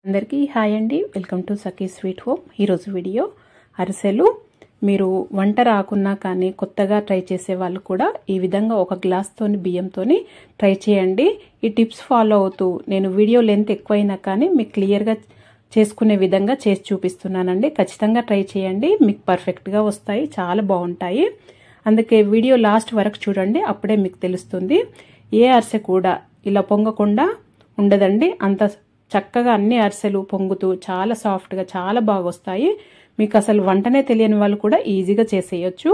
అందరికీ హాయ్ అండి, welcome to Sakhi sweet home. ఈరోజు వీడియో అరిసెలు. మీరు వంట రాకున్నా కానీ కొత్తగా ట్రై చేసే వాళ్ళు కూడా ఈ విధంగా ఒక గ్లాస్తోని బియ్యంతోని ట్రై చేయండి. ఈ టిప్స్ ఫాలో అవుతూ నేను వీడియో లెంత్ ఎక్కువైనా కానీ మీకు క్లియర్గా చేసుకునే విధంగా చేసి చూపిస్తున్నానండి. ఖచ్చితంగా ట్రై చేయండి, మీకు పర్ఫెక్ట్గా వస్తాయి, చాలా బాగుంటాయి. అందుకే వీడియో లాస్ట్ వరకు చూడండి, అప్పుడే మీకు తెలుస్తుంది. ఏ అరిసె కూడా ఇలా పొంగకుండా ఉండదండి. అంత చక్కగా అన్ని అరిసెలు పొంగుతూ చాలా సాఫ్ట్గా చాలా బాగా వస్తాయి. మీకు అసలు వంటనే తెలియని వాళ్ళు కూడా ఈజీగా చేసేయచ్చు.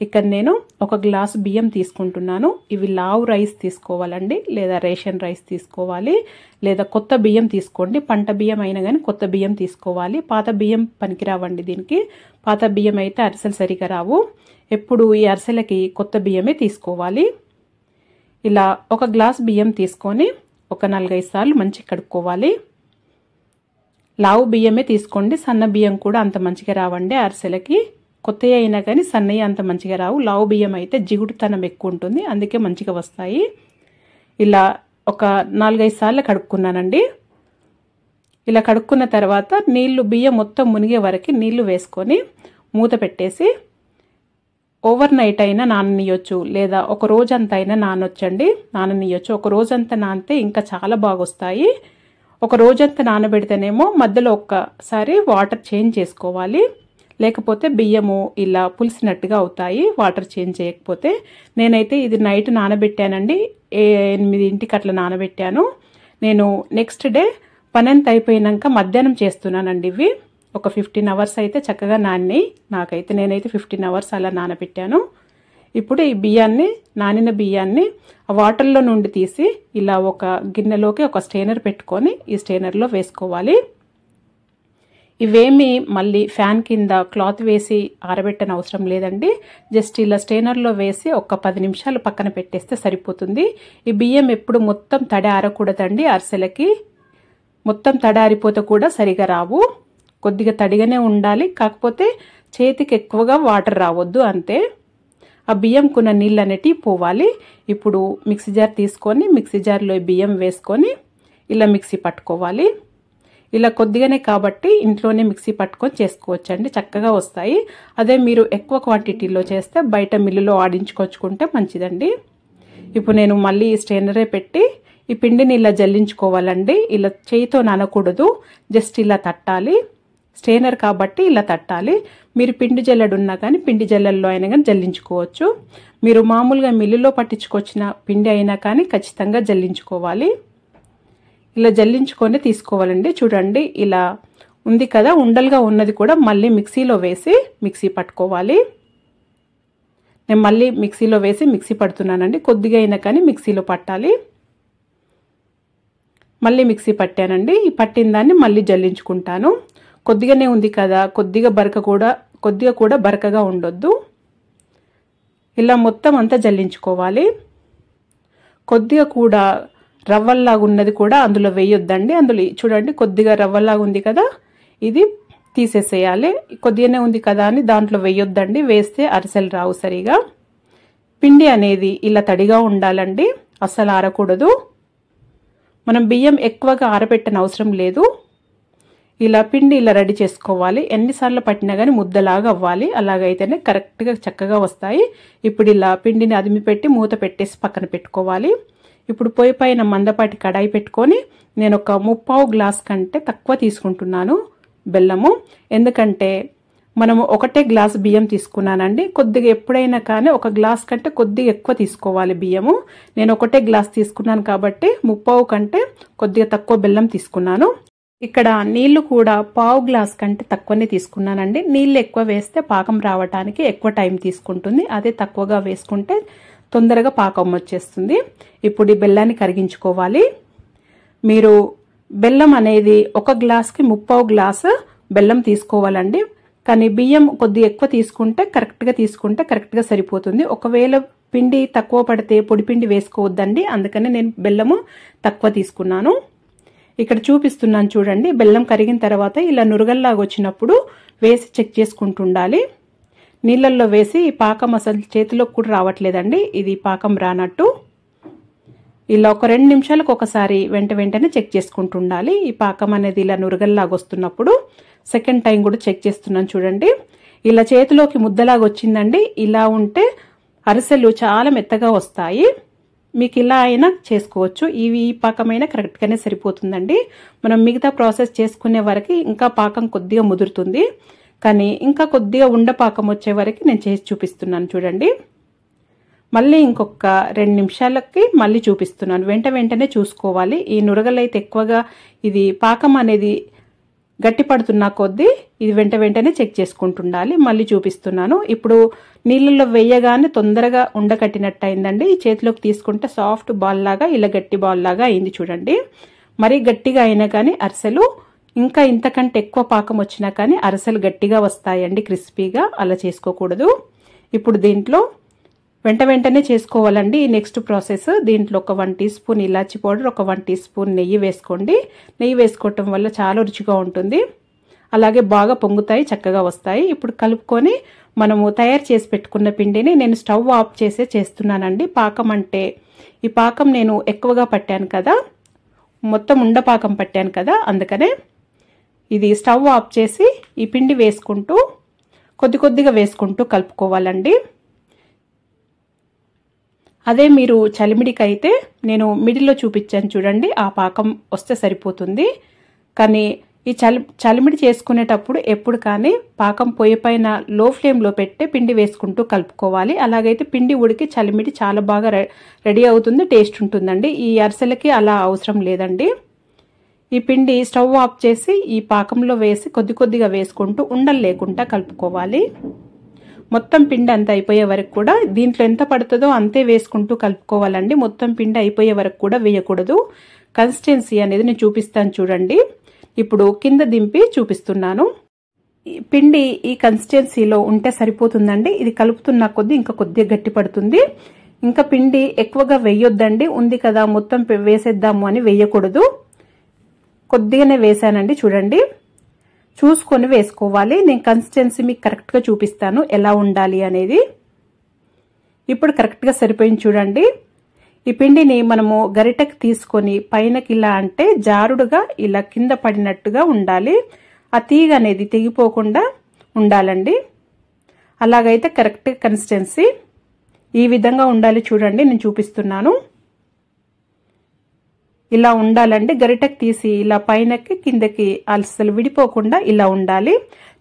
ఇక్కడ నేను ఒక గ్లాస్ బియ్యం తీసుకుంటున్నాను. ఇవి లావు రైస్ తీసుకోవాలండి, లేదా రేషన్ రైస్ తీసుకోవాలి, లేదా కొత్త బియ్యం తీసుకోండి. పంట బియ్యం అయినా కానీ కొత్త బియ్యం తీసుకోవాలి. పాత బియ్యం పనికిరావండి దీనికి. పాత బియ్యం అయితే అరిసెలు సరిగా రావు. ఎప్పుడు ఈ అరిసెలకి కొత్త బియ్యమే తీసుకోవాలి. ఇలా ఒక గ్లాస్ బియ్యం తీసుకొని ఒక 4-5 సార్లు మంచిగా కడుక్కోవాలి. లావు బియ్యమే తీసుకోండి, సన్న బియ్యం కూడా అంత మంచిగా రావండి అరిసెలకి. కొత్తవి అయినా కానీ సన్నవి అంత మంచిగా రావు. లావు బియ్యం అయితే జిగుడుతనం ఎక్కువ ఉంటుంది, అందుకే మంచిగా వస్తాయి. ఇలా ఒక 4-5 సార్లు కడుక్కున్నానండి. ఇలా కడుక్కున్న తర్వాత బియ్యం మొత్తం మునిగే వరకు నీళ్లు వేసుకొని మూత పెట్టేసి ఓవర్ నైట్ అయినా నాననియొచ్చు, లేదా ఒక రోజంతా అయినా నాననియొచ్చు. ఒక రోజంతా నానితే ఇంకా చాలా బాగా వస్తాయి. ఒక రోజంతా నానబెడితేనేమో మధ్యలో ఒక్కసారి వాటర్ చేంజ్ చేసుకోవాలి, లేకపోతే బియ్యము ఇలా పులిసినట్టుగా అవుతాయి వాటర్ చేంజ్ చేయకపోతే. నేనైతే ఇది నైట్ నానబెట్టానండి, 8 అట్లా నానబెట్టాను. నేను నెక్స్ట్ డే పనంతా అయిపోయినాక మధ్యాహ్నం చేస్తున్నానండి. ఇవి ఒక 15 అవర్స్ అయితే చక్కగా నానినాయి. నేనైతే 15 అవర్స్ అలా నానబెట్టాను. ఇప్పుడు ఈ నానిన బియ్యాన్ని ఆ వాటర్లో నుండి తీసి ఇలా ఒక గిన్నెలోకి ఒక స్ట్రైనర్ పెట్టుకొని ఈ స్ట్రైనర్లో వేసుకోవాలి. ఇవేమి మళ్ళీ ఫ్యాన్ కింద క్లాత్ వేసి ఆరబెట్టని అవసరం లేదండి. జస్ట్ ఇలా స్ట్రైనర్లో వేసి ఒక 10 నిమిషాలు పక్కన పెట్టేస్తే సరిపోతుంది. ఈ బియ్యం ఎప్పుడు మొత్తం తడి ఆరకూడదండి అరిసెలకి. మొత్తం తడి ఆరిపోతే కూడా సరిగా రావు. కొద్దిగా తడిగానే ఉండాలి, కాకపోతే చేతికి ఎక్కువగా వాటర్ రావద్దు, అంతే. ఆ బియ్యంకున్న నీళ్ళు అనేటివి పోవాలి. ఇప్పుడు మిక్సీ జార్ తీసుకొని మిక్సీ జార్లో బియ్యం వేసుకొని ఇలా మిక్సీ పట్టుకోవాలి. ఇలా కొద్దిగానే కాబట్టి ఇంట్లోనే మిక్సీ పట్టుకొని చేసుకోవచ్చండి, చక్కగా వస్తాయి. అదే మీరు ఎక్కువ క్వాంటిటీలో చేస్తే బయట మిల్లులో ఆడించుకొచ్చుకుంటే మంచిదండి. ఇప్పుడు నేను మళ్ళీ స్ట్రైనరే పెట్టి ఈ పిండిని ఇలా జల్లించుకోవాలండి. ఇలా చేయితో నానకూడదు, జస్ట్ ఇలా తట్టాలి. స్ట్రైనర్ కాబట్టి ఇలా తట్టాలి. మీరు పిండి జల్లెడు ఉన్నా కానీ పిండి జల్లెల్లో అయినా కానీ జల్లించుకోవచ్చు. మీరు మామూలుగా మిల్లులో పట్టించుకొచ్చిన పిండి అయినా కానీ ఖచ్చితంగా జల్లించుకోవాలి. ఇలా జల్లించుకొని తీసుకోవాలండి. చూడండి ఇలా ఉంది కదా, ఉండలుగా ఉన్నది కూడా మళ్ళీ మిక్సీలో వేసి మిక్సీ పట్టుకోవాలి. నేను మళ్ళీ మిక్సీలో వేసి మిక్సీ పడుతున్నానండి. కొద్దిగా అయినా కానీ మిక్సీలో పట్టాలి. మళ్ళీ మిక్సీ పట్టానండి. ఈ పట్టిన దాన్ని మళ్ళీ జల్లించుకుంటాను. కొద్దిగానే ఉంది కదా, కొద్దిగా కూడా బరకగా ఉండొద్దు. ఇలా మొత్తం అంతా జల్లించుకోవాలి. కొద్దిగా కూడా రవ్వల్లాగా ఉన్నది కూడా అందులో వేయొద్దండి. అందులో చూడండి కొద్దిగా రవ్వల్లాగా ఉంది కదా, ఇది తీసేసేయాలి. కొద్దిగానే ఉంది కదా అని దాంట్లో వేయొద్దండి, వేస్తే అరిసెలు రావు సరిగా. పిండి అనేది ఇలా తడిగా ఉండాలండి, అస్సలు ఆరకూడదు. మనం బియ్యం ఎక్కువగా ఆరబెట్టని అవసరం లేదు. ఇలా పిండి ఇలా రెడీ చేసుకోవాలి. ఎన్నిసార్లు పట్టినా కానీ ముద్దలాగా అవ్వాలి, అలాగైతేనే కరెక్ట్గా చక్కగా వస్తాయి. ఇప్పుడు ఇలా పిండిని అదిమి పెట్టి మూత పెట్టేసి పక్కన పెట్టుకోవాలి. ఇప్పుడు పొయ్యి పైన మందపాటి కడాయి పెట్టుకొని నేను ఒక 3/4 గ్లాస్ కంటే తక్కువ తీసుకుంటున్నాను బెల్లము. ఎందుకంటే మనము ఒకటే గ్లాస్ బియ్యం తీసుకున్నానండి. కొద్దిగా ఎప్పుడైనా కానీ ఒక గ్లాస్ కంటే కొద్దిగా ఎక్కువ తీసుకోవాలి బియ్యము. నేను ఒకటే గ్లాస్ తీసుకున్నాను కాబట్టి 3/4 కంటే కొద్దిగా తక్కువ బెల్లం తీసుకున్నాను. ఇక్కడ నీళ్లు కూడా 1/4 గ్లాస్ కంటే తక్కువనే తీసుకున్నానండి. నీళ్ళు ఎక్కువ వేస్తే పాకం రావడానికి ఎక్కువ టైం తీసుకుంటుంది, అదే తక్కువగా వేసుకుంటే తొందరగా పాకం వచ్చేస్తుంది. ఇప్పుడు ఈ బెల్లాన్ని కరిగించుకోవాలి. మీరు బెల్లం అనేది ఒక గ్లాస్కి 3/4 గ్లాసు బెల్లం తీసుకోవాలండి. కానీ బియ్యం కొద్దిగా ఎక్కువ తీసుకుంటే కరెక్ట్గా సరిపోతుంది. ఒకవేళ పిండి తక్కువ పడితే పొడి పిండి వేసుకోవద్దండి, అందుకని నేను బెల్లము తక్కువ తీసుకున్నాను. ఇక్కడ చూపిస్తున్నాను చూడండి. బెల్లం కరిగిన తర్వాత ఇలా నురగల్లాగా వచ్చినప్పుడు వేసి చెక్ చేసుకుంటుండాలి. నీళ్ళల్లో వేసి పాకం అసలు చేతిలోకి కూడా రావట్లేదండి, ఇది పాకం రానట్టు. ఇలా ఒక 2 నిమిషాలకు ఒకసారి వెంటనే చెక్ చేసుకుంటూ ఉండాలి. ఈ పాకం అనేది ఇలా నురగల్లాగా వస్తున్నప్పుడు సెకండ్ టైం కూడా చెక్ చేస్తున్నాను చూడండి. ఇలా చేతిలోకి ముద్దలాగా వచ్చిందండి. ఇలా ఉంటే అరిసెలు చాలా మెత్తగా వస్తాయి. మీకు ఇలా అయినా చేసుకోవచ్చు. ఈ పాకమైనా కరెక్ట్గానే సరిపోతుందండి. మనం మిగతా ప్రాసెస్ చేసుకునే వరకు ఇంకా పాకం కొద్దిగా ముదురుతుంది. కానీ ఇంకా కొద్దిగా ఉండపాకం వచ్చే వరకు నేను చేసి చూపిస్తున్నాను చూడండి. మళ్ళీ ఇంకొక 2 నిమిషాలకి మళ్ళీ చూపిస్తున్నాను. వెంటనే చూసుకోవాలి. ఈ నురగలైతే ఎక్కువగా ఇది పాకం అనేది గట్టి పడుతున్న కొద్దీ ఇది వెంటనే చెక్ చేసుకుంటుండాలి. మళ్ళీ చూపిస్తున్నాను. ఇప్పుడు నీళ్ళల్లో వేయగానే తొందరగా ఉండకట్టినట్టు అయిందండి. ఈ చేతిలోకి తీసుకుంటే సాఫ్ట్ బాల్ లాగా ఇలా గట్టి బాల్ లాగా అయింది చూడండి. మరీ గట్టిగా అయినా కానీ అరిసెలు ఇంకా ఇంతకంటే ఎక్కువ పాకం వచ్చినా కానీ అరిసెలు గట్టిగా వస్తాయండి, క్రిస్పీగా. అలా చేసుకోకూడదు. ఇప్పుడు దీంట్లో వెంటనే చేసుకోవాలండి ఈ నెక్స్ట్ ప్రాసెస్. దీంట్లో ఒక 1 టీ స్పూన్ ఇలాచి పౌడర్, ఒక 1 టీ స్పూన్ నెయ్యి వేసుకోండి. నెయ్యి వేసుకోవటం వల్ల చాలా రుచిగా ఉంటుంది. అలాగే బాగా పొంగుతాయి, చక్కగా వస్తాయి. ఇప్పుడు కలుపుకొని మనము తయారు చేసి పెట్టుకున్న పిండిని నేను స్టవ్ ఆఫ్ చేసే చేస్తున్నానండి. పాకం అంటే ఈ పాకం నేను ఎక్కువగా పట్టాను కదా, మొత్తం ఉండపాకం పట్టాను కదా, అందుకనే ఇది స్టవ్ ఆఫ్ చేసి ఈ పిండి వేసుకుంటూ కొద్దిగా వేసుకుంటూ కలుపుకోవాలండి. అదే మీరు చలిమిడికి అయితే నేను మిడిల్లో చూపించాను చూడండి, ఆ పాకం వస్తే సరిపోతుంది. కానీ ఈ చలిమిడి చేసుకునేటప్పుడు ఎప్పుడు కానీ పాకం పొయ్యి పైన లో ఫ్లేమ్లో పెట్టి పిండి వేసుకుంటూ కలుపుకోవాలి. అలాగైతే పిండి ఉడికి చలిమిడి చాలా బాగా రెడీ అవుతుంది, టేస్ట్ ఉంటుందండి. ఈ అరిసెలకి అలా అవసరం లేదండి. ఈ పిండి స్టవ్ ఆఫ్ చేసి ఈ పాకంలో వేసి కొద్దిగా వేసుకుంటూ ఉండలు లేకుండా కలుపుకోవాలి. మొత్తం పిండి అంతా అయిపోయే వరకు కూడా దీంట్లో ఎంత పడుతుందో అంతే వేసుకుంటూ కలుపుకోవాలండి. మొత్తం పిండి అయిపోయే వరకు కూడా వేయకూడదు. కన్సిస్టెన్సీ అనేది నేను చూపిస్తాను చూడండి. ఇప్పుడు కింద దింపి చూపిస్తున్నాను. పిండి ఈ కన్సిస్టెన్సీలో ఉంటే సరిపోతుందండి. ఇది కలుపుతున్న కొద్దీ ఇంకా కొద్దిగా గట్టి పడుతుంది. ఇంకా పిండి ఎక్కువగా వేయొద్దండి. ఉంది కదా మొత్తం వేసేద్దాము అని వేయకూడదు. కొద్దిగానే వేసానండి చూడండి. చూసుకొని వేసుకోవాలి. నేను కన్సిస్టెన్సీ మీకు కరెక్ట్గా చూపిస్తాను ఎలా ఉండాలి అనేది. ఇప్పుడు కరెక్ట్గా సరిపోయింది చూడండి. ఈ పిండిని మనము గరిటెకి తీసుకొని పైనకి ఇలా అంటే జారుడుగా ఇలా కింద పడినట్టుగా ఉండాలి. ఆ తీగ అనేది తెగిపోకుండా ఉండాలండి. అలాగైతే కరెక్ట్ కన్సిస్టెన్సీ ఈ విధంగా ఉండాలి చూడండి. నేను చూపిస్తున్నాను. ఇలా ఉండాలండి. గరిటెకి తీసి ఇలా పైనకి కిందకి అసలు విడిపోకుండా ఇలా ఉండాలి.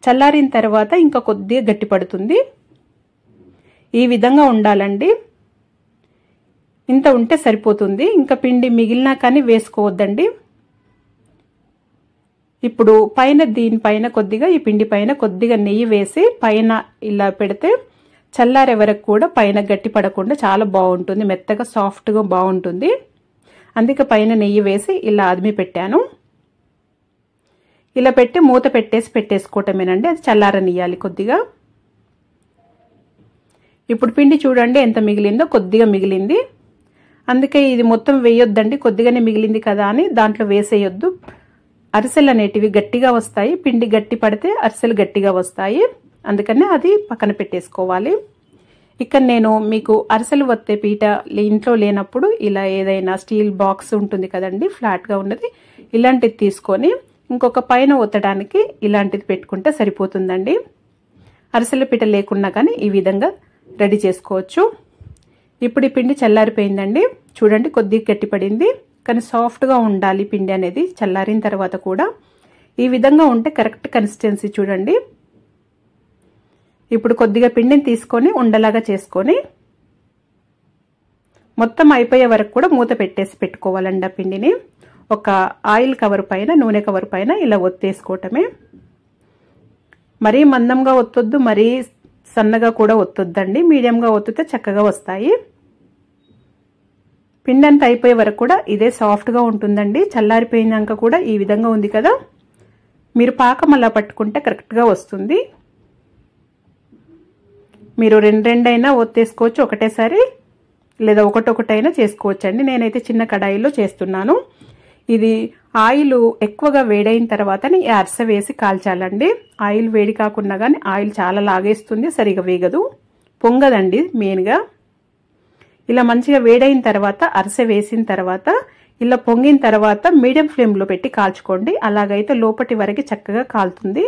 చల్లారిన తర్వాత ఇంకా కొద్దిగా గట్టి పడుతుంది. ఈ విధంగా ఉండాలండి. ఇంత ఉంటే సరిపోతుంది. ఇంకా పిండి మిగిలినా కానీ వేసుకోవద్దండి. ఇప్పుడు పైన దీనిపైన కొద్దిగా ఈ పిండి పైన కొద్దిగా నెయ్యి వేసి పైన ఇలా పెడితే చల్లారే వరకు కూడా పైన గట్టి పడకుండా చాలా బాగుంటుంది. మెత్తగా సాఫ్ట్గా బాగుంటుంది. అందుకే పైన నెయ్యి వేసి ఇలా అదిమి పెట్టాను. ఇలా పెట్టి మూత పెట్టేసుకోవటమేనండి. అది చల్లారనియాలి కొద్దిగా. ఇప్పుడు పిండి చూడండి ఎంత మిగిలిందో, కొద్దిగా మిగిలింది. అందుకే ఇది మొత్తం వేయొద్దండి, కొద్దిగానే మిగిలింది కదా అని దాంట్లో వేసేయొద్దు. అరిసెలు అనేటివి గట్టిగా వస్తాయి. పిండి గట్టి పడితే అరిసెలు గట్టిగా వస్తాయి. అందుకనే అది పక్కన పెట్టేసుకోవాలి. ఇక్కడ నేను మీకు అరిసెలు వత్తే పీట ఇంట్లో లేనప్పుడు ఇలా ఏదైనా స్టీల్ బాక్స్ ఉంటుంది కదండి, ఫ్లాట్గా ఉన్నది, ఇలాంటిది తీసుకొని ఇంకొక పైన ఒత్తడానికి ఇలాంటిది పెట్టుకుంటే సరిపోతుందండి. అరిసెల పీట లేకున్నా కానీ ఈ విధంగా రెడీ చేసుకోవచ్చు. ఇప్పుడు ఈ పిండి చల్లారిపోయిందండి. చూడండి కొద్దిగా గట్టిపడింది, కానీ సాఫ్ట్గా ఉండాలి పిండి అనేది చల్లారిన తర్వాత కూడా. ఈ విధంగా ఉంటే కరెక్ట్ కన్సిస్టెన్సీ చూడండి. ఇప్పుడు కొద్దిగా పిండిని తీసుకొని ఉండలాగా చేసుకొని మొత్తం అయిపోయే వరకు కూడా మూత పెట్టుకోవాలండి. ఆ పిండిని ఒక ఆయిల్ కవర్ పైన, నూనె కవర్ పైన ఇలా ఒత్తేసుకోవటమే. మరీ మందంగా ఒత్తొద్దు, మరీ సన్నగా కూడా ఒత్తొద్దండి. మీడియంగా ఒత్తితే చక్కగా వస్తాయి. పిండి అంతా అయిపోయే వరకు కూడా ఇదే సాఫ్ట్గా ఉంటుందండి. చల్లారిపోయినాక కూడా ఈ విధంగా ఉంది కదా, మీరు పాకం అలా పట్టుకుంటే కరెక్ట్గా వస్తుంది. మీరు రెండైనా ఒత్తేసుకోవచ్చు ఒకటేసారి, లేదా ఒకటైనా చేసుకోవచ్చు అండి. నేనైతే చిన్న కడాయిలో చేస్తున్నాను. ఇది ఆయిల్ ఎక్కువగా వేడైన తర్వాతనే ఈ అరిసె వేసి కాల్చాలండి. ఆయిల్ వేడి కాకుండా కానీ ఆయిల్ చాలా లాగేస్తుంది, సరిగా వేగదు, పొంగదండి మెయిన్గా. ఇలా మంచిగా వేడైన తర్వాత అరిసె వేసిన తర్వాత ఇలా పొంగిన తర్వాత మీడియం ఫ్లేమ్లో పెట్టి కాల్చుకోండి. అలాగైతే లోపటి వరకు చక్కగా కాలుతుంది.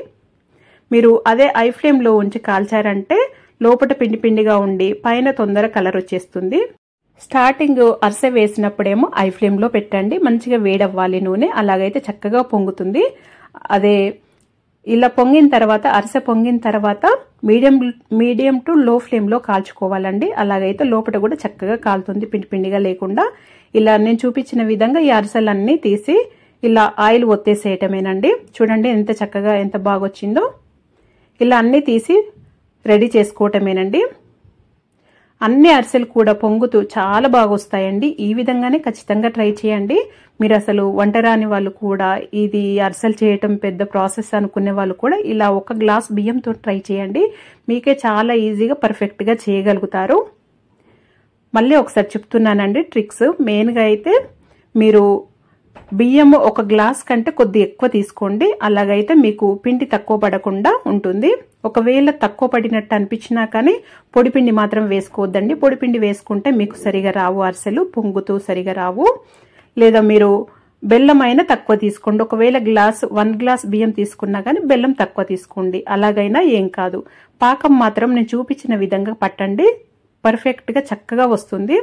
మీరు అదే హై ఫ్లేమ్లో ఉంచి కాల్చారంటే లోపల పిండి పిండిగా ఉండి పైన తొందర కలర్ వచ్చేస్తుంది. స్టార్టింగ్ అరిసె వేసినప్పుడేమో హై ఫ్లేమ్లో పెట్టండి, మంచిగా వేడవ్వాలి నూనె, అలాగైతే చక్కగా పొంగుతుంది. అదే ఇలా పొంగిన తర్వాత అరిసె పొంగిన తర్వాత మీడియం టు లో ఫ్లేమ్లో కాల్చుకోవాలండి. అలాగైతే లోపల కూడా చక్కగా కాలుతుంది, పిండి పిండిగా లేకుండా. ఇలా నేను చూపించిన విధంగా ఈ అరిసెలన్నీ తీసి ఇలా ఆయిల్ ఒత్తేసేయటమేనండి. చూడండి ఎంత చక్కగా ఎంత బాగా వచ్చిందో. ఇలా అన్నీ తీసి రెడీ చేసుకోవటమేనండి. అన్ని అరిసెలు కూడా పొంగుతూ చాలా బాగా వస్తాయండి. ఈ విధంగానే ఖచ్చితంగా ట్రై చేయండి. మీరు అసలు వంట రాని వాళ్ళు కూడా, ఇది అరిసెలు చేయటం పెద్ద ప్రాసెస్ అనుకునే వాళ్ళు కూడా ఇలా ఒక గ్లాస్ బియ్యంతో ట్రై చేయండి. మీకే చాలా ఈజీగా పర్ఫెక్ట్గా చేయగలుగుతారు. మళ్ళీ ఒకసారి చెప్తున్నానండి ట్రిక్స్. మెయిన్గా అయితే మీరు బియ్యం ఒక గ్లాస్ కంటే కొద్ది ఎక్కువ తీసుకోండి. అలాగైతే మీకు పిండి తక్కువ పడకుండా ఉంటుంది. ఒకవేళ తక్కువ పడినట్టు అనిపించినా కానీ పొడిపిండి మాత్రం వేసుకోవద్దండి. పొడిపిండి వేసుకుంటే మీకు సరిగా రావు అరిసెలు, పొంగుతూ సరిగా రావు. లేదా మీరు బెల్లం అయినా తక్కువ తీసుకోండి. ఒకవేళ 1 గ్లాస్ బియ్యం తీసుకున్నా కానీ బెల్లం తక్కువ తీసుకోండి. అలాగైనా ఏం కాదు. పాకం మాత్రం నేను చూపించిన విధంగా పట్టండి, పర్ఫెక్ట్గా చక్కగా వస్తుంది.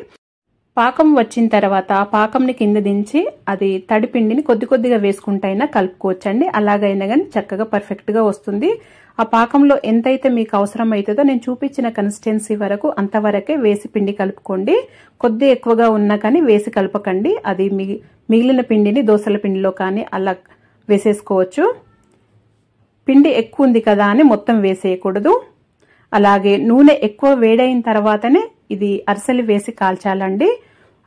పాకం వచ్చిన తర్వాత ఆ పాకంని కింద దించి అది తడిపిండిని కొద్ది కొద్దిగా వేసుకుంటైనా కలుపుకోవచ్చండి. అలాగైనా కానీ చక్కగా పర్ఫెక్ట్గా వస్తుంది. ఆ పాకంలో ఎంతైతే మీకు అవసరం అవుతుందో నేను చూపించిన కన్సిస్టెన్సీ వరకు అంతవరకే వేసి పిండి కలుపుకోండి. కొద్ది ఎక్కువగా ఉన్నా కానీ వేసి కలపకండి. అది మిగిలిన పిండిని దోసల పిండిలో కానీ అలా వేసేసుకోవచ్చు. పిండి ఎక్కువ ఉంది కదా అని మొత్తం వేసేయకూడదు. అలాగే నూనె ఎక్కువ వేడైన తర్వాతనే ఇది అరిసెలు వేసి కాల్చాలండి.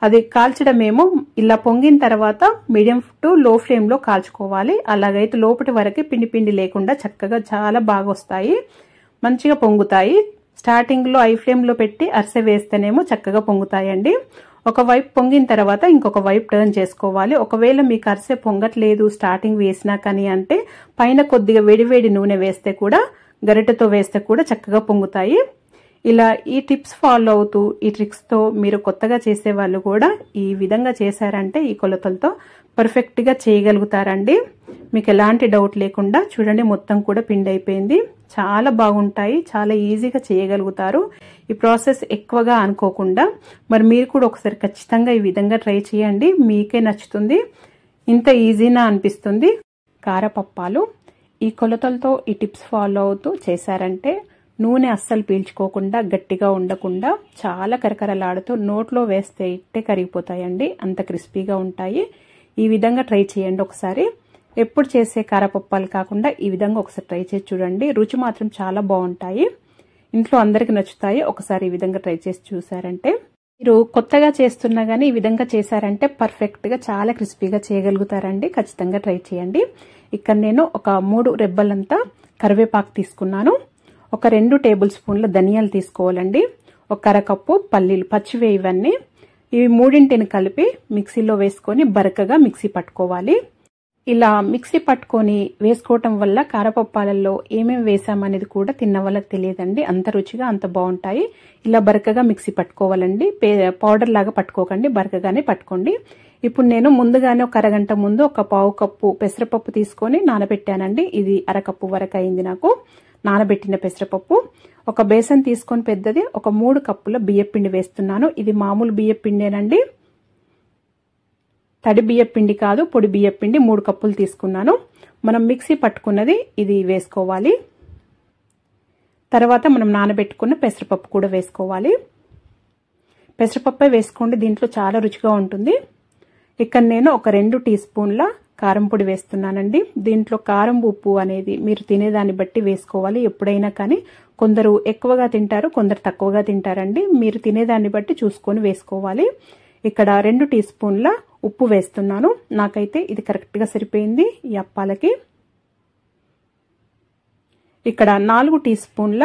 అది కాల్చడమేమో ఇలా పొంగిన తర్వాత మీడియం టు లో ఫ్లేమ్లో కాల్చుకోవాలి. అలాగైతే లోపటి వరకు పిండి పిండి లేకుండా చక్కగా చాలా బాగా వస్తాయి, మంచిగా పొంగుతాయి. స్టార్టింగ్లో హై ఫ్లేమ్లో పెట్టి అరిసె వేస్తేనేమో చక్కగా పొంగుతాయండి. ఒకవైపు పొంగిన తర్వాత ఇంకొక వైపు టర్న్ చేసుకోవాలి. ఒకవేళ మీకు అరిసె పొంగట్లేదు స్టార్టింగ్ వేసినా కానీ అంటే పైన కొద్దిగా వేడివేడి నూనె వేస్తే కూడా, గరిటెతో వేస్తే కూడా చక్కగా పొంగుతాయి. ఇలా ఈ టిప్స్ ఫాలో అవుతూ ఈ ట్రిక్స్తో మీరు కొత్తగా చేసే వాళ్ళు కూడా ఈ విధంగా చేశారంటే ఈ కొలతలతో పర్ఫెక్ట్గా చేయగలుగుతారండి. మీకు ఎలాంటి డౌట్ లేకుండా. చూడండి మొత్తం కూడా పిండి అయిపోయింది. చాలా బాగుంటాయి, చాలా ఈజీగా చేయగలుగుతారు. ఈ ప్రాసెస్ ఎక్కువగా అనుకోకుండా మరి మీరు కూడా ఒకసారి ఖచ్చితంగా ఈ విధంగా ట్రై చేయండి. మీకే నచ్చుతుంది. ఇంత ఈజీనా అనిపిస్తుంది. కారపప్పాలు ఈ కొలతలతో ఈ టిప్స్ ఫాలో అవుతూ చేశారంటే నూనె అస్సలు పీల్చుకోకుండా, గట్టిగా ఉండకుండా చాలా కరకరలాడుతూ నోట్లో వేస్తే ఇట్టే కరిగిపోతాయండి. అంత క్రిస్పీగా ఉంటాయి. ఈ విధంగా ట్రై చేయండి ఒకసారి. ఎప్పుడు చేసే కారపప్పాలు కాకుండా ఈ విధంగా ఒకసారి ట్రై చేసి చూడండి. రుచి మాత్రం చాలా బాగుంటాయి. ఇంట్లో అందరికి నచ్చుతాయి. ఒకసారి ఈ విధంగా ట్రై చేసి చూసారంటే, మీరు కొత్తగా చేస్తున్నా కానీ ఈ విధంగా చేశారంటే పర్ఫెక్ట్గా చాలా క్రిస్పీగా చేయగలుగుతారండి. ఖచ్చితంగా ట్రై చేయండి. ఇక్కడ నేను ఒక 3 రెబ్బలంతా కరివేపాకు తీసుకున్నాను. ఒక 2 టేబుల్ స్పూన్ల ధనియాలు తీసుకోవాలండి. ఒక అరకప్పు పల్లీలు, పచ్చివే ఇవన్నీ. ఇవి మూడింటిని కలిపి మిక్సీలో వేసుకొని బరకగా మిక్సీ పట్టుకోవాలి. ఇలా మిక్సీ పట్టుకొని వేసుకోవటం వల్ల కారపప్పాలలో ఏమేమి వేసామనేది కూడా తిన్న వాళ్ళకి తెలియదండి. అంత రుచిగా అంత బాగుంటాయి. ఇలా బరకగా మిక్సీ పట్టుకోవాలండి. పౌడర్ లాగా పట్టుకోకండి, బరకగానే పట్టుకోండి. ఇప్పుడు నేను ముందుగానే ఒక అరగంట ముందు ఒక పావు కప్పు పెసరపప్పు తీసుకొని నానబెట్టానండి. ఇది అరకప్పు వరకు అయింది నాకు నానబెట్టిన పెసరపప్పు. ఒక బేసన్ తీసుకొని పెద్దది ఒక 3 కప్పుల బియ్యపిండి వేస్తున్నాను. ఇది మామూలు బియ్యపిండేనండి, తడి బియ్యపిండి కాదు, పొడి బియ్యపిండి. 3 కప్పులు తీసుకున్నాను. మనం మిక్సీ పట్టుకున్నది ఇది వేసుకోవాలి. తర్వాత మనం నానబెట్టుకున్న పెసరపప్పు కూడా వేసుకోవాలి. పెసరపప్పే వేసుకోండి, దీంట్లో చాలా రుచిగా ఉంటుంది. ఇక్కడ నేను ఒక 2 టీ స్పూన్ల కారం పొడి వేస్తున్నానండి. దీంట్లో కారం, ఉప్పు అనేది మీరు తినేదాన్ని బట్టి వేసుకోవాలి. ఎప్పుడైనా కానీ కొందరు ఎక్కువగా తింటారు, కొందరు తక్కువగా తింటారండి. మీరు తినేదాన్ని బట్టి చూసుకొని వేసుకోవాలి. ఇక్కడ 2 టీ స్పూన్ల ఉప్పు వేస్తున్నాను. నాకైతే ఇది కరెక్ట్గా సరిపోయింది ఈ అప్పాలకి. ఇక్కడ 4 టీ స్పూన్ల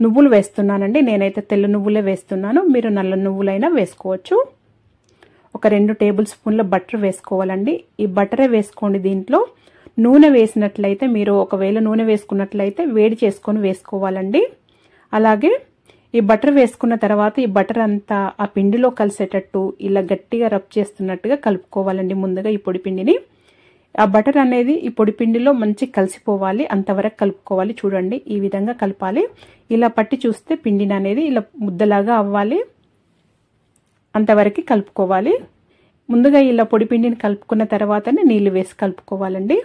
నువ్వులు వేస్తున్నానండి. నేనైతే తెల్ల నువ్వులే వేస్తున్నాను, మీరు నల్ల నువ్వులైనా వేసుకోవచ్చు. ఒక 2 టేబుల్ స్పూన్ల బటర్ వేసుకోవాలండి. ఈ బటరే వేసుకోండి. దీంట్లో నూనె వేసినట్లయితే, మీరు ఒకవేళ నూనె వేసుకున్నట్లయితే వేడి చేసుకొని వేసుకోవాలండి. అలాగే ఈ బటర్ వేసుకున్న తర్వాత ఈ బటర్ అంతా ఆ పిండిలో కలిసేటట్టు ఇలా గట్టిగా రబ్ చేస్తున్నట్టుగా కలుపుకోవాలండి ముందుగా ఈ పొడి పిండిని. ఆ బటర్ అనేది ఈ పొడి పిండిలో మంచి కలిసిపోవాలి, అంతవరకు కలుపుకోవాలి. చూడండి ఈ విధంగా కలపాలి. ఇలా పట్టి చూస్తే పిండిని అనేది ఇలా ముద్దలాగా అవ్వాలి, అంతవరకు కలుపుకోవాలి. ముందుగా ఇలా పొడి పిండిని కలుపుకున్న తర్వాతనే నీళ్లు వేసి కలుపుకోవాలండి.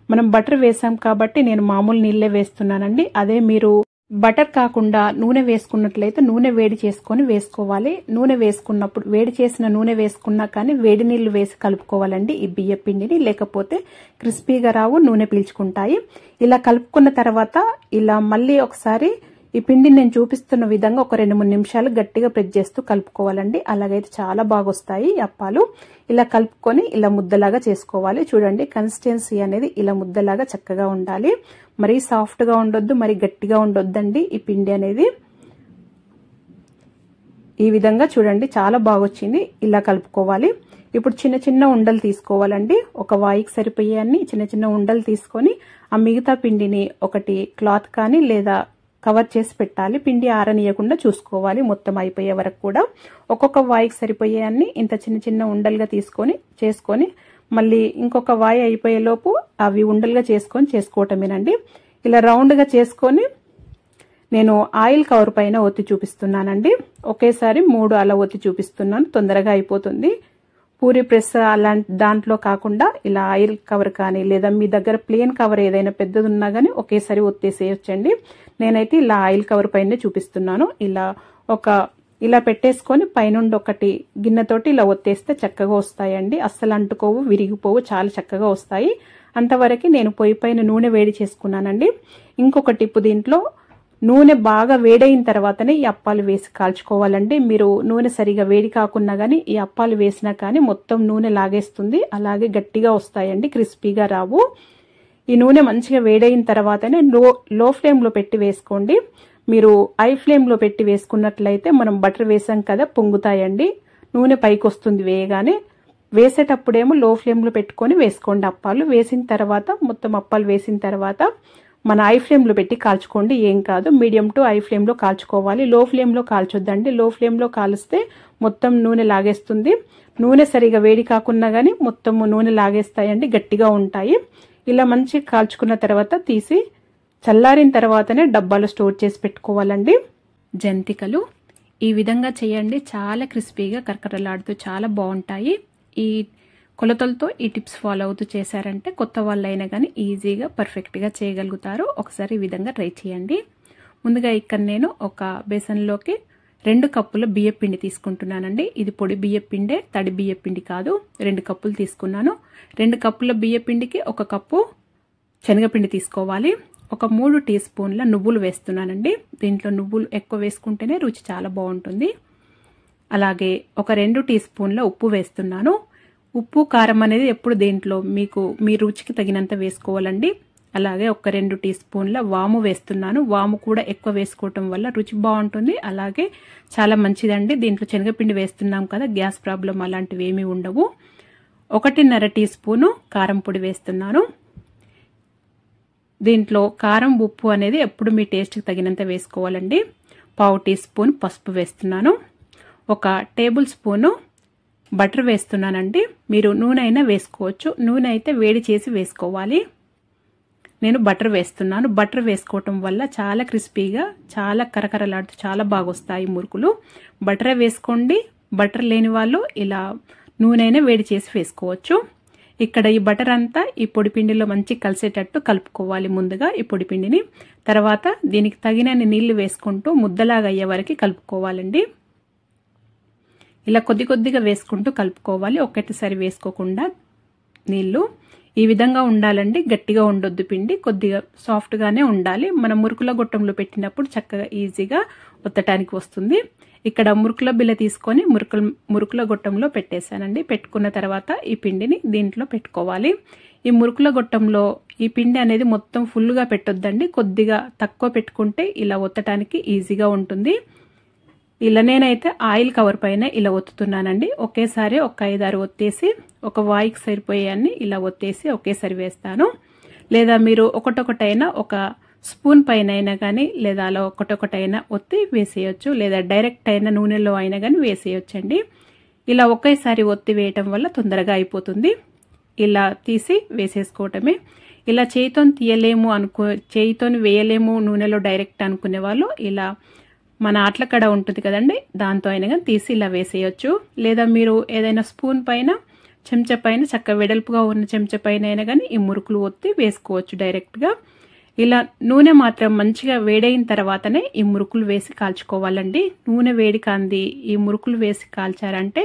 మనం బటర్ వేసాం కాబట్టి నేను మామూలు నీళ్ళే వేస్తున్నానండి. అదే మీరు బటర్ కాకుండా నూనె వేసుకున్నట్లయితే నూనె వేడి చేసుకొని వేసుకోవాలి. నూనె వేసుకున్నప్పుడు వేడి చేసిన నూనె వేసుకున్నా కానీ వేడి నీళ్లు వేసి కలుపుకోవాలండి ఈ బియ్య పిండిని, లేకపోతే క్రిస్పీగా రావు, నూనె పీల్చుకుంటాయి. ఇలా కలుపుకున్న తర్వాత ఇలా మళ్ళీ ఒకసారి ఈ పిండిని నేను చూపిస్తున్న విధంగా ఒక 2-3 నిమిషాలు గట్టిగా ప్రెస్ చేస్తూ కలుపుకోవాలండి. అలాగైతే చాలా బాగా వస్తాయి అప్పాలు. ఇలా కలుపుకొని ఇలా ముద్దలాగా చేసుకోవాలి. చూడండి కన్సిస్టెన్సీ అనేది ఇలా ముద్దలాగా చక్కగా ఉండాలి. మరీ సాఫ్ట్గా ఉండొద్దు, మరీ గట్టిగా ఉండొద్దండి ఈ పిండి అనేది. ఈ విధంగా చూడండి చాలా బాగా వచ్చింది. ఇలా కలుపుకోవాలి. ఇప్పుడు చిన్న చిన్న ఉండలు తీసుకోవాలండి. ఒక వాయికి సరిపోయే అన్ని చిన్న చిన్న ఉండలు తీసుకొని ఆ మిగతా పిండిని ఒకటి క్లాత్ కానీ లేదా కవర్ చేసి పెట్టాలి. పిండి ఆరనీయకుండా చూసుకోవాలి మొత్తం అయిపోయే వరకు కూడా. ఒక్కొక్క వాయికి సరిపోయే అన్ని ఇంత చిన్న చిన్న ఉండలుగా చేసుకొని మళ్ళీ ఇంకొక వాయి అయిపోయేలోపు అవి ఉండలుగా చేసుకోవటమేనండి. ఇలా రౌండ్గా చేసుకొని నేను ఆయిల్ కవర్ పైన ఒత్తి చూపిస్తున్నానండి. ఒకేసారి 3 అలా ఒత్తి చూపిస్తున్నాను, తొందరగా అయిపోతుంది. పూరి ప్రెస్ అలాంటి దాంట్లో కాకుండా ఇలా ఆయిల్ కవర్ కానీ లేదా మీ దగ్గర ప్లేన్ కవర్ ఏదైనా పెద్దది ఉన్నా కానీ ఒకేసారి ఒత్తేసేయొచ్చండి. నేనైతే ఇలా ఆయిల్ కవర్ పైనే చూపిస్తున్నాను. ఇలా పెట్టేసుకొని పైనుండి ఒకటి గిన్నెతోటి ఇలా ఒత్తేస్తే చక్కగా వస్తాయండి. అస్సలు అంటుకోవు, విరిగిపోవు, చాలా చక్కగా వస్తాయి. అంతవరకు నేను పొయ్యి పైన నూనె వేడి చేసుకున్నానండి. ఇంకొక టిప్పు, దీంట్లో నూనె బాగా వేడైన తర్వాతనే ఈ అప్పాలు వేసి కాల్చుకోవాలండి. మీరు నూనె సరిగా వేడి కాకున్నా కానీ ఈ అప్పాలు వేసినా కానీ మొత్తం నూనె లాగేస్తుంది, అలాగే గట్టిగా వస్తాయండి, క్రిస్పీగా రావు. ఈ నూనె మంచిగా వేడైన తర్వాతనే లో ఫ్లేమ్లో పెట్టి వేసుకోండి. మీరు హై ఫ్లేమ్లో పెట్టి వేసుకున్నట్లయితే మనం బటర్ వేసాం కదా, పొంగుతాయండి, నూనె పైకి వస్తుంది వేయగానే. వేసేటప్పుడేమో లో ఫ్లేమ్లో పెట్టుకొని వేసుకోండి అప్పాలు. వేసిన తర్వాత మొత్తం అప్పాలు వేసిన తర్వాత మన హై ఫ్లేమ్లో పెట్టి కాల్చుకోండి, ఏం కాదు. మీడియం టు హై ఫ్లేమ్లో కాల్చుకోవాలి, లో ఫ్లేమ్లో కాల్చొద్దండి. లో ఫ్లేమ్లో కాలుస్తే మొత్తం నూనె లాగేస్తుంది. నూనె సరిగా వేడి కాకున్నా కానీ మొత్తం నూనె లాగేస్తాయండి, గట్టిగా ఉంటాయి. ఇలా మంచిగా కాల్చుకున్న తర్వాత తీసి చల్లారిన తర్వాతనే డబ్బాలో స్టోర్ చేసి పెట్టుకోవాలండి. జంతికలు ఈ విధంగా చేయండి, చాలా క్రిస్పీగా కరకరలాడుతూ చాలా బాగుంటాయి. ఈ కొలతలతో ఈ టిప్స్ ఫాలో అవుతూ చేశారంటే కొత్త వాళ్ళైనా కానీ ఈజీగా పర్ఫెక్ట్గా చేయగలుగుతారు. ఒకసారి ఈ విధంగా ట్రై చేయండి. ముందుగా ఇక్కడ నేను ఒక బేసన్లోకి 2 కప్పుల బియ్య పిండి తీసుకుంటున్నానండి. ఇది పొడి బియ్య పిండే, తడి బియ్య పిండి కాదు. 2 కప్పులు తీసుకున్నాను. 2 కప్పుల బియ్య పిండికి 1 కప్పు శనగపిండి తీసుకోవాలి. ఒక 3 టీ స్పూన్ల నువ్వులు వేస్తున్నానండి. దీంట్లో నువ్వులు ఎక్కువ వేసుకుంటేనే రుచి చాలా బాగుంటుంది. అలాగే ఒక 2 టీ స్పూన్ల ఉప్పు వేస్తున్నాను. ఉప్పు కారం అనేది ఎప్పుడు దేంట్లో మీ రుచికి తగినంత వేసుకోవాలండి. అలాగే ఒక 2 టీ స్పూన్ల వాము వేస్తున్నాను. వాము కూడా ఎక్కువ వేసుకోవటం వల్ల రుచి బాగుంటుంది, అలాగే చాలా మంచిదండి. దీంట్లో శనగపిండి వేస్తున్నాం కదా, గ్యాస్ ప్రాబ్లం అలాంటివి ఏమీ ఉండవు. 1.5 టీ స్పూను కారం పొడి వేస్తున్నాను. దీంట్లో కారం ఉప్పు అనేది ఎప్పుడు మీ టేస్ట్కి తగినంత వేసుకోవాలండి. 1/2 టీ స్పూన్ పసుపు వేస్తున్నాను. 1 టేబుల్ స్పూను బటర్ వేస్తున్నానండి. మీరు నూనె అయినా వేసుకోవచ్చు, నూనె అయితే వేడి చేసి వేసుకోవాలి. నేను బటర్ వేస్తున్నాను. బటర్ వేసుకోవటం వల్ల చాలా క్రిస్పీగా, చాలా కరకరలాడుతూ చాలా బాగా వస్తాయి మురుకులు. బటరే వేసుకోండి. బటర్ లేని వాళ్ళు ఇలా నూనె అయినా వేడి చేసి వేసుకోవచ్చు. ఇక్కడ ఈ బటర్ అంతా ఈ పొడిపిండిలో మంచి కలిసేటట్టు కలుపుకోవాలి ముందుగా ఈ పొడిపిండిని. తర్వాత దీనికి తగినన్ని నీళ్లు వేసుకుంటూ ముద్దలాగా అయ్యే వరకు కలుపుకోవాలండి. ఇలా కొద్ది కొద్దిగా వేసుకుంటూ కలుపుకోవాలి, ఒక్కటిసారి వేసుకోకుండా నీళ్లు. ఈ విధంగా ఉండాలండి, గట్టిగా ఉండొద్దు పిండి, కొద్దిగా సాఫ్ట్గానే ఉండాలి. మనం మురుకుల గొట్టంలో పెట్టినప్పుడు చక్కగా ఈజీగా ఒత్తటానికి వస్తుంది. ఇక్కడ మురుకుల బిల్ల తీసుకొని మురుకుల గొట్టంలో పెట్టేశానండి. పెట్టుకున్న తర్వాత ఈ పిండిని దీంట్లో పెట్టుకోవాలి. ఈ మురుకుల గొట్టంలో ఈ పిండి అనేది మొత్తం ఫుల్గా పెట్టొద్దండి, కొద్దిగా తక్కువ పెట్టుకుంటే ఇలా ఒత్తటానికి ఈజీగా ఉంటుంది. ఇలా నేనైతే ఆయిల్ కవర్ పైన ఇలా ఒత్తుతున్నానండి. ఒకేసారి ఒక 5-6 ఒత్తేసి ఒక వాయికి సరిపోయేవన్నీ ఇలా ఒత్తేసి ఒకేసారి వేస్తాను. లేదా మీరు ఒకటొకటైనా ఒక స్పూన్ పైన అయినా కానీ లేదా అలా ఒకటొకటైనా ఒత్తి వేసేయచ్చు, లేదా డైరెక్ట్ అయినా నూనెలో అయినా కానీ వేసేయచ్చండి. ఇలా ఒకేసారి ఒత్తి వేయటం వల్ల తొందరగా అయిపోతుంది. ఇలా తీసి వేసేసుకోవటమే. ఇలా చేయితో తీయలేము చేయితో వేయలేము నూనెలో డైరెక్ట్ అనుకునే వాళ్ళు ఇలా మన ఆట్ల కడ ఉంటుంది కదండి, దాంతో అయినా కానీ తీసి ఇలా వేసేయచ్చు. లేదా మీరు ఏదైనా స్పూన్ పైన చెంచా పైన చక్కగా వెడల్పుగా ఉన్న చెంచా పైన అయినా కానీ ఈ మురుకులు ఒత్తి వేసుకోవచ్చు డైరెక్ట్గా. ఇలా నూనె మాత్రం మంచిగా వేడైన తర్వాతనే ఈ మురుకులు వేసి కాల్చుకోవాలండి. నూనె వేడి కాంది ఈ మురుకులు వేసి కాల్చారంటే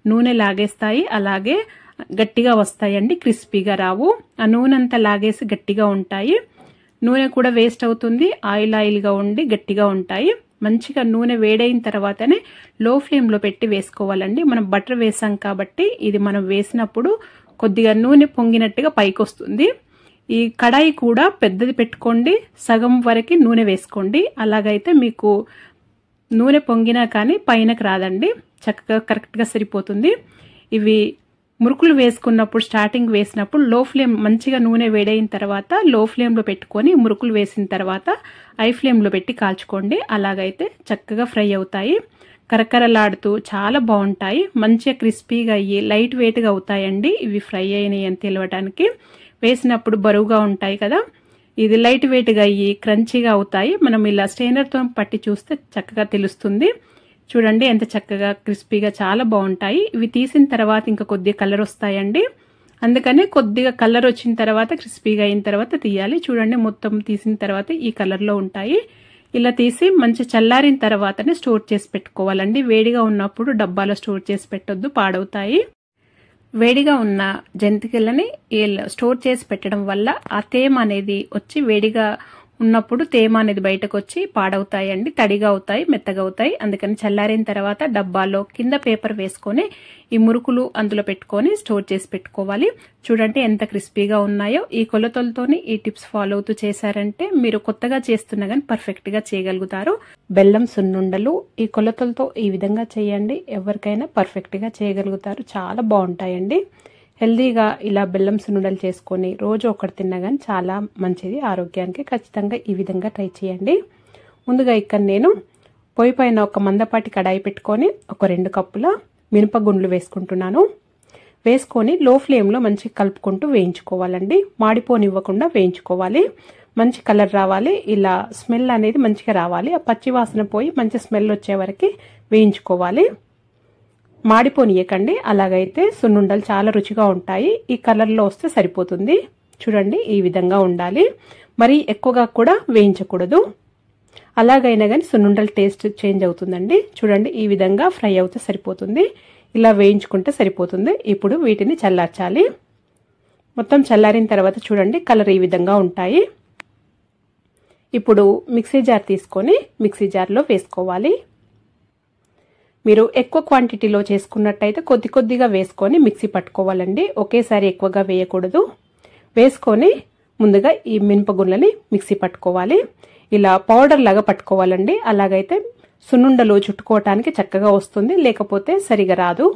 నూనె లాగేస్తాయి, అలాగే గట్టిగా వస్తాయండి, క్రిస్పీగా రావు. ఆ నూనె అంతా లాగేసి గట్టిగా ఉంటాయి. నూనె కూడా వేస్ట్ అవుతుంది, ఆయిల్గా ఉండి గట్టిగా ఉంటాయి. మంచిగా నూనె వేడైన తర్వాతనే లో ఫ్లేమ్లో పెట్టి వేసుకోవాలండి. మనం బటర్ వేసాం కాబట్టి ఇది మనం వేసినప్పుడు కొద్దిగా నూనె పొంగినట్టుగా పైకి వస్తుంది. ఈ కడాయి కూడా పెద్దది పెట్టుకోండి, సగం వరకు నూనె వేసుకోండి. అలాగైతే మీకు నూనె పొంగినా కానీ పైనకి రాదండి, చక్కగా కరెక్ట్గా సరిపోతుంది. ఇవి మురుకులు వేసుకున్నప్పుడు స్టార్టింగ్ వేసినప్పుడు లో ఫ్లేమ్ మంచిగా నూనె వేడైన తర్వాత లో ఫ్లేమ్లో పెట్టుకొని మురుకులు వేసిన తర్వాత హై ఫ్లేమ్లో పెట్టి కాల్చుకోండి. అలాగైతే చక్కగా ఫ్రై అవుతాయి, కరకరలాడుతూ చాలా బాగుంటాయి. మంచిగా క్రిస్పీగా అయ్యి లైట్ వెయిట్గా అవుతాయండి. ఇవి ఫ్రై అయినాయి అని తెలియటానికి వేసినప్పుడు బరువుగా ఉంటాయి కదా, ఇది లైట్ వెయిట్గా అయ్యి క్రంచీగా అవుతాయి. మనం ఇలా స్ట్రైనర్తో పట్టి చూస్తే చక్కగా తెలుస్తుంది. చూడండి ఎంత చక్కగా క్రిస్పీగా చాలా బాగుంటాయి. ఇవి తీసిన తర్వాత ఇంకా కొద్దిగా కలర్ వస్తాయండి, అందుకనే కొద్దిగా కలర్ వచ్చిన తర్వాత క్రిస్పీగా అయిన తర్వాత తీయాలి. చూడండి మొత్తం తీసిన తర్వాత ఈ కలర్లో ఉంటాయి. ఇలా తీసి మంచి చల్లారిన తర్వాతనే స్టోర్ చేసి పెట్టుకోవాలండి. వేడిగా ఉన్నప్పుడు డబ్బాలో స్టోర్ చేసి పెట్టొద్దు, పాడవుతాయి. వేడిగా ఉన్న జంతికలని స్టోర్ చేసి పెట్టడం వల్ల ఆ తేమ అనేది వచ్చి వేడిగా ఉన్నప్పుడు తేమ అనేది బయటకు వచ్చి పాడవుతాయండి, తడిగా అవుతాయి, మెత్తగా అవుతాయి. అందుకని చల్లారిన తర్వాత డబ్బాలో కింద పేపర్ వేసుకొని ఈ మురుకులు అందులో పెట్టుకొని స్టోర్ చేసి పెట్టుకోవాలి. చూడండి ఎంత క్రిస్పీగా ఉన్నాయో. ఈ కొలతలతోని ఈ టిప్స్ ఫాలో అవుతూ చేశారంటే మీరు కొత్తగా చేస్తున్నా కానీ పర్ఫెక్ట్ గా చేయగలుగుతారు. బెల్లం సున్నుండలు ఈ కొలతలతో ఈ విధంగా చేయండి, ఎవరికైనా పర్ఫెక్ట్ గా చేయగలుగుతారు, చాలా బాగుంటాయండి. హెల్దీగా ఇలా బెల్లం సున్నుండలు చేసుకొని రోజు ఒకటి తిన్నా కానీ చాలా మంచిది ఆరోగ్యానికి. ఖచ్చితంగా ఈ విధంగా ట్రై చేయండి. ముందుగా ఇక్కడ నేను పొయ్యి పైన ఒక మందపాటి కడాయి పెట్టుకొని ఒక 2 కప్పుల మినపగుండ్లు వేసుకుంటున్నాను. వేసుకొని లో ఫ్లేమ్లో మంచిగా కలుపుకుంటూ వేయించుకోవాలండి, మాడిపోనివ్వకుండా వేయించుకోవాలి. మంచి కలర్ రావాలి, ఇలా స్మెల్ అనేది మంచిగా రావాలి, ఆ పచ్చి వాసన పోయి మంచి స్మెల్ వచ్చే వరకు వేయించుకోవాలి. మాడిపోనీయకండి, అలాగైతే సున్నుండలు చాలా రుచిగా ఉంటాయి. ఈ కలర్లో వస్తే సరిపోతుంది. చూడండి ఈ విధంగా ఉండాలి, మరి ఎక్కువగా కూడా వేయించకూడదు. అలాగైనా కానీ సున్నుండల టేస్ట్ చేంజ్ అవుతుందండి. చూడండి ఈ విధంగా ఫ్రై అవుతే సరిపోతుంది, ఇలా వేయించుకుంటే సరిపోతుంది. ఇప్పుడు వీటిని చల్లార్చాలి. మొత్తం చల్లారిన తర్వాత చూడండి కలర్ ఈ విధంగా ఉంటాయి. ఇప్పుడు మిక్సీ జార్ తీసుకొని మిక్సీ జార్లో వేసుకోవాలి. మీరు ఎక్కువ క్వాంటిటీలో చేసుకున్నట్టయితే కొద్ది కొద్దిగా వేసుకొని మిక్సీ పట్టుకోవాలండి, ఒకేసారి ఎక్కువగా వేయకూడదు. వేసుకొని ముందుగా ఈ మినపగుండ్లని మిక్సీ పట్టుకోవాలి. ఇలా పౌడర్ లాగా పట్టుకోవాలండి, అలాగైతే సున్నుండలు చుట్టుకోవటానికి చక్కగా వస్తుంది, లేకపోతే సరిగా రాదు.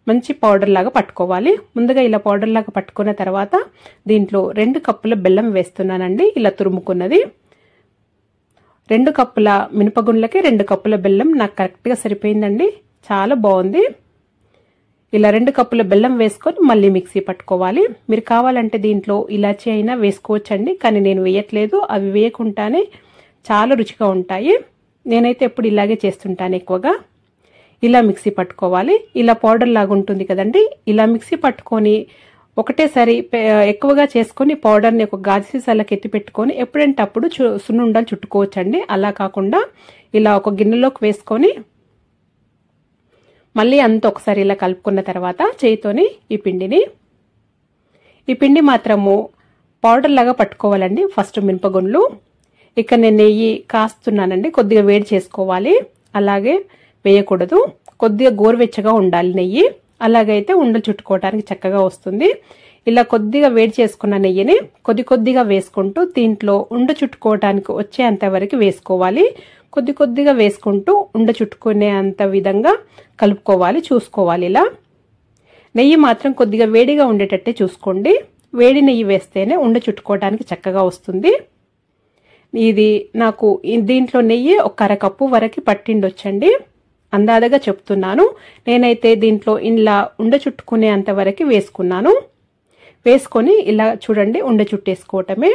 మంచి పౌడర్ లాగా పట్టుకోవాలి. ముందుగా ఇలా పౌడర్ లాగా పట్టుకున్న తర్వాత దీంట్లో 2 కప్పుల బెల్లం వేస్తున్నానండి, ఇలా తురుముకున్నది. 2 కప్పుల మినపగుండ్లకి 2 కప్పుల బెల్లం నాకు కరెక్ట్గా సరిపోయిందండి, చాలా బాగుంది. ఇలా 2 కప్పుల బెల్లం వేసుకొని మళ్ళీ మిక్సీ పట్టుకోవాలి. మీరు కావాలంటే దీంట్లో ఇలాచీ అయినా వేసుకోవచ్చండి, కానీ నేను వేయట్లేదు. అవి వేయకుండానే చాలా రుచిగా ఉంటాయి. నేనైతే ఎప్పుడు ఇలాగే చేస్తుంటాను ఎక్కువగా. ఇలా మిక్సీ పట్టుకోవాలి. ఇలా పౌడర్ లాగా ఉంటుంది కదండి, ఇలా మిక్సీ పట్టుకొని ఒకటేసారి ఎక్కువగా చేసుకొని పౌడర్ని ఒక గాజు సీసాలకు ఎత్తి పెట్టుకొని ఎప్పుడంటే అప్పుడు సున్నుండలు చుట్టుకోవచ్చండి. అలా కాకుండా ఇలా ఒక గిన్నెలోకి వేసుకొని మళ్ళీ అంత ఒకసారి ఇలా కలుపుకున్న తర్వాత చేయితోని ఈ పిండి మాత్రము పౌడర్ లాగా పట్టుకోవాలండి. ఫస్ట్ మినపగుండ్లు ఇక్కడ నేను నెయ్యి కాస్తున్నానండి, కొద్దిగా వేడి చేసుకోవాలి, అలాగే వేయకూడదు, కొద్దిగా గోరువెచ్చగా ఉండాలి నెయ్యి, అలాగైతే ఉండలు చుట్టుకోవడానికి చక్కగా వస్తుంది. ఇలా కొద్దిగా వేడి చేసుకున్న నెయ్యిని కొద్ది కొద్దిగా వేసుకుంటూ దీంట్లో ఉండ చుట్టుకోవడానికి వచ్చేంత వరకు వేసుకోవాలి. కొద్ది కొద్దిగా వేసుకుంటూ ఉండ చుట్టుకునే అంత విధంగా కలుపుకోవాలి, చూసుకోవాలి. ఇలా నెయ్యి మాత్రం కొద్దిగా వేడిగా ఉండేటట్టే చూసుకోండి. వేడి నెయ్యి వేస్తేనే ఉండ చుట్టుకోవడానికి చక్కగా వస్తుంది. ఇది నాకు దీంట్లో నెయ్యి ఒక అరకప్పు వరకు పట్టిండొచ్చండి, అందాదగా చెప్తున్నాను. నేనైతే దీంట్లో ఇలా ఉండ చుట్టుకునే అంతవరకు వేసుకున్నాను. వేసుకొని ఇలా చూడండి ఉండ చుట్టేసుకోవటమే.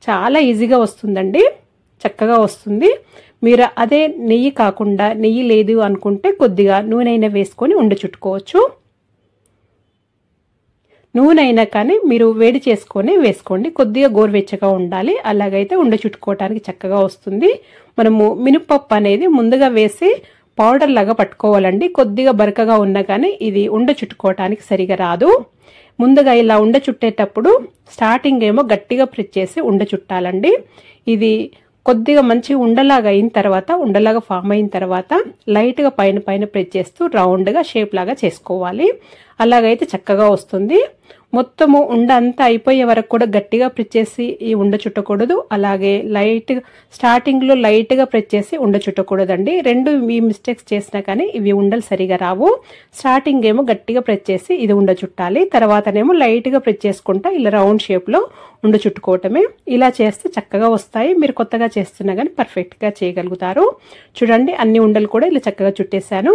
చాలా ఈజీగా వస్తుందండి, చక్కగా వస్తుంది. మీరు అదే నెయ్యి కాకుండా నెయ్యి లేదు అనుకుంటే కొద్దిగా నూనె అయినా వేసుకొని ఉండ చుట్టుకోవచ్చు. నూనె అయినా కానీ మీరు వేడి చేసుకొని వేసుకోండి, కొద్దిగా గోరువెచ్చగా ఉండాలి. అలాగైతే ఉండ చుట్టుకోవటానికి చక్కగా వస్తుంది. మనము మినపప్పు అనేది ముందుగా వేసి పౌడర్ లాగా పట్టుకోవాలండి. కొద్దిగా బరకగా ఉన్నా కానీ ఇది ఉండ చుట్టుకోవటానికి సరిగా రాదు. ముందుగా ఇలా ఉండ చుట్టేటప్పుడు స్టార్టింగ్ ఏమో గట్టిగా ప్రెస్ చేసి ఉండ చుట్టాలండి. ఇది కొద్దిగా మంచి ఉండలాగా అయిన తర్వాత, ఉండలాగా ఫామ్ అయిన తర్వాత లైట్గా పైన పైన ప్రెస్ చేస్తూ రౌండ్గా షేప్ లాగా చేసుకోవాలి. అలాగైతే చక్కగా వస్తుంది. మొత్తము ఉండ అంతా అయిపోయే వరకు కూడా గట్టిగా ప్రెస్ చేసి ఈ ఉండ చుట్టకూడదు. అలాగే స్టార్టింగ్లో లైట్గా ప్రెస్ చేసి ఉండ చుట్టకూడదండి. రెండు ఈ మిస్టేక్స్ చేసినా కానీ ఇవి ఉండలు సరిగా రావు. స్టార్టింగ్ ఏమో గట్టిగా ప్రెస్ చేసి ఇది ఉండ చుట్టాలి, తర్వాతనేమో లైట్గా ప్రెస్ చేసుకుంటా ఇలా రౌండ్ షేప్లో ఉండ చుట్టుకోవటమే. ఇలా చేస్తే చక్కగా వస్తాయి. మీరు కొత్తగా చేస్తున్నా కానీ పర్ఫెక్ట్గా చేయగలుగుతారు. చూడండి అన్ని ఉండలు కూడా ఇలా చక్కగా చుట్టేశాను.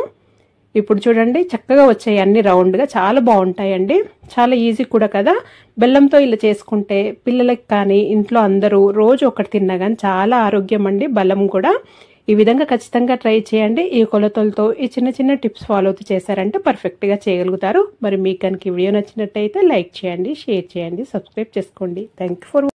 ఇప్పుడు చూడండి చక్కగా వచ్చాయి అన్ని రౌండ్గా, చాలా బాగుంటాయండి. చాలా ఈజీ కూడా కదా. బెల్లంతో ఇలా చేసుకుంటే పిల్లలకి కానీ ఇంట్లో అందరూ రోజు ఒకటి తిన్నా కానీ చాలా ఆరోగ్యం అండి, బలం కూడా. ఈ విధంగా ఖచ్చితంగా ట్రై చేయండి. ఈ కొలతలతో ఈ చిన్న చిన్న టిప్స్ ఫాలో అవుతూ చేశారంటే పర్ఫెక్ట్గా చేయగలుగుతారు. మరి మీకు కనుక ఈ వీడియో నచ్చినట్టయితే లైక్ చేయండి, షేర్ చేయండి, సబ్స్క్రైబ్ చేసుకోండి. Thank you for